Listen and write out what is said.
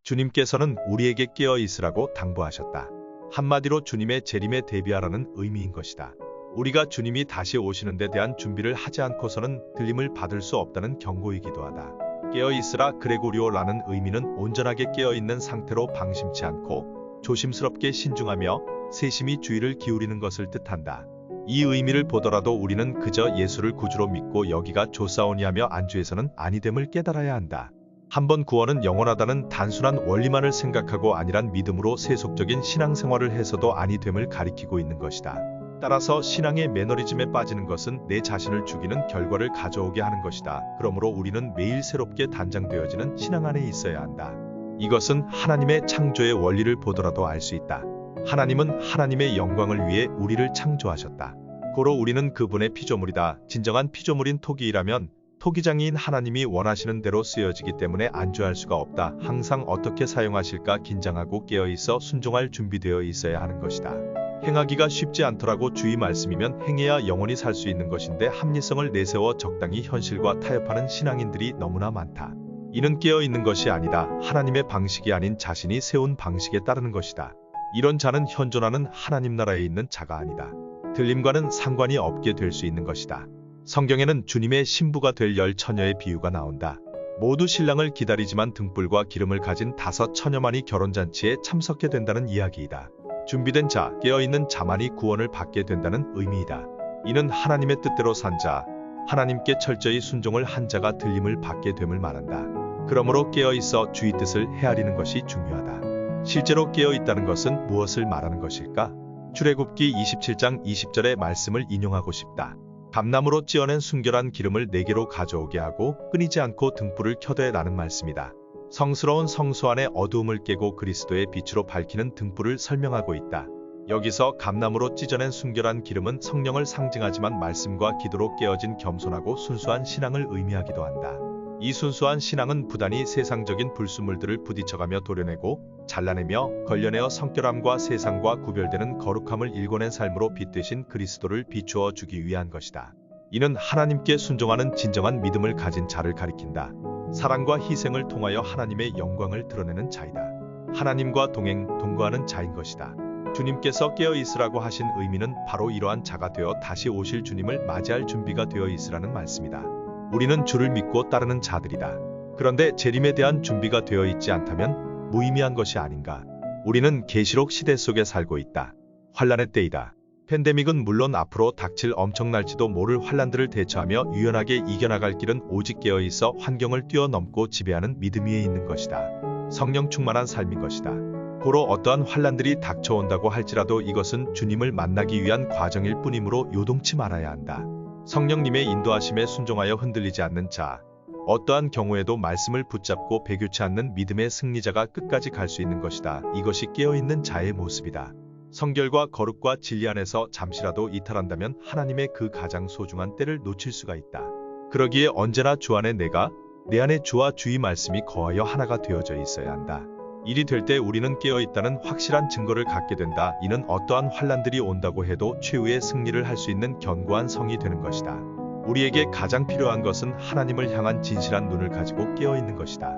주님께서는 우리에게 깨어 있으라고 당부하셨다. 한마디로 주님의 재림에 대비하라는 의미인 것이다. 우리가 주님이 다시 오시는 데 대한 준비를 하지 않고서는 들림을 받을 수 없다는 경고이기도 하다. 깨어 있으라 그레고리오라는 의미는 온전하게 깨어 있는 상태로 방심치 않고 조심스럽게 신중하며 세심히 주의를 기울이는 것을 뜻한다. 이 의미를 보더라도 우리는 그저 예수를 구주로 믿고 여기가 좋사오니하며 안주해서는 아니됨을 깨달아야 한다. 한번 구원은 영원하다는 단순한 원리만을 생각하고 아니란 믿음으로 세속적인 신앙생활을 해서도 아니됨을 가리키고 있는 것이다. 따라서 신앙의 매너리즘에 빠지는 것은 내 자신을 죽이는 결과를 가져오게 하는 것이다. 그러므로 우리는 매일 새롭게 단장되어지는 신앙 안에 있어야 한다. 이것은 하나님의 창조의 원리를 보더라도 알 수 있다. 하나님은 하나님의 영광을 위해 우리를 창조하셨다. 고로 우리는 그분의 피조물이다. 진정한 피조물인 토기이라면 토기장이인 하나님이 원하시는 대로 쓰여지기 때문에 안주할 수가 없다. 항상 어떻게 사용하실까 긴장하고 깨어있어 순종할 준비되어 있어야 하는 것이다. 행하기가 쉽지 않더라고 주의 말씀이면 행해야 영원히 살 수 있는 것인데 합리성을 내세워 적당히 현실과 타협하는 신앙인들이 너무나 많다. 이는 깨어있는 것이 아니다. 하나님의 방식이 아닌 자신이 세운 방식에 따르는 것이다. 이런 자는 현존하는 하나님 나라에 있는 자가 아니다. 들림과는 상관이 없게 될 수 있는 것이다. 성경에는 주님의 신부가 될 10처녀의 비유가 나온다. 모두 신랑을 기다리지만 등불과 기름을 가진 5처녀만이 결혼잔치에 참석해 된다는 이야기이다. 준비된 자, 깨어있는 자만이 구원을 받게 된다는 의미이다. 이는 하나님의 뜻대로 산 자, 하나님께 철저히 순종을 한 자가 들림을 받게 됨을 말한다. 그러므로 깨어있어 주의 뜻을 헤아리는 것이 중요하다. 실제로 깨어있다는 것은 무엇을 말하는 것일까? 출애굽기 27장 20절의 말씀을 인용하고 싶다. 감나무로 찧어낸 순결한 기름을 4개로 가져오게 하고 끊이지 않고 등불을 켜되 라는 말씀이다. 성스러운 성소 안의 어두움을 깨고 그리스도의 빛으로 밝히는 등불을 설명하고 있다. 여기서 감나무로 찢어낸 순결한 기름은 성령을 상징하지만 말씀과 기도로 깨어진 겸손하고 순수한 신앙을 의미하기도 한다. 이 순수한 신앙은 부단히 세상적인 불순물들을 부딪혀가며 도려내고 잘라내며 걸려내어 성결함과 세상과 구별되는 거룩함을 일궈낸 삶으로 빛되신 그리스도를 비추어 주기 위한 것이다. 이는 하나님께 순종하는 진정한 믿음을 가진 자를 가리킨다. 사랑과 희생을 통하여 하나님의 영광을 드러내는 자이다. 하나님과 동거하는 자인 것이다. 주님께서 깨어 있으라고 하신 의미는 바로 이러한 자가 되어 다시 오실 주님을 맞이할 준비가 되어 있으라는 말씀이다. 우리는 주를 믿고 따르는 자들이다. 그런데 재림에 대한 준비가 되어 있지 않다면 무의미한 것이 아닌가. 우리는 계시록 시대 속에 살고 있다. 환란의 때이다. 팬데믹은 물론 앞으로 닥칠 엄청날지도 모를 환란들을 대처하며 유연하게 이겨나갈 길은 오직 깨어있어 환경을 뛰어넘고 지배하는 믿음 위에 있는 것이다. 성령 충만한 삶인 것이다. 고로 어떠한 환란들이 닥쳐온다고 할지라도 이것은 주님을 만나기 위한 과정일 뿐이므로 요동치 말아야 한다. 성령님의 인도하심에 순종하여 흔들리지 않는 자, 어떠한 경우에도 말씀을 붙잡고 배교치 않는 믿음의 승리자가 끝까지 갈 수 있는 것이다. 이것이 깨어있는 자의 모습이다. 성결과 거룩과 진리 안에서 잠시라도 이탈한다면 하나님의 그 가장 소중한 때를 놓칠 수가 있다. 그러기에 언제나 주 안에 내 안에 주와 주의 말씀이 거하여 하나가 되어져 있어야 한다. 일이 될 때 우리는 깨어있다는 확실한 증거를 갖게 된다. 이는 어떠한 환란들이 온다고 해도 최후의 승리를 할 수 있는 견고한 성이 되는 것이다. 우리에게 가장 필요한 것은 하나님을 향한 진실한 눈을 가지고 깨어있는 것이다.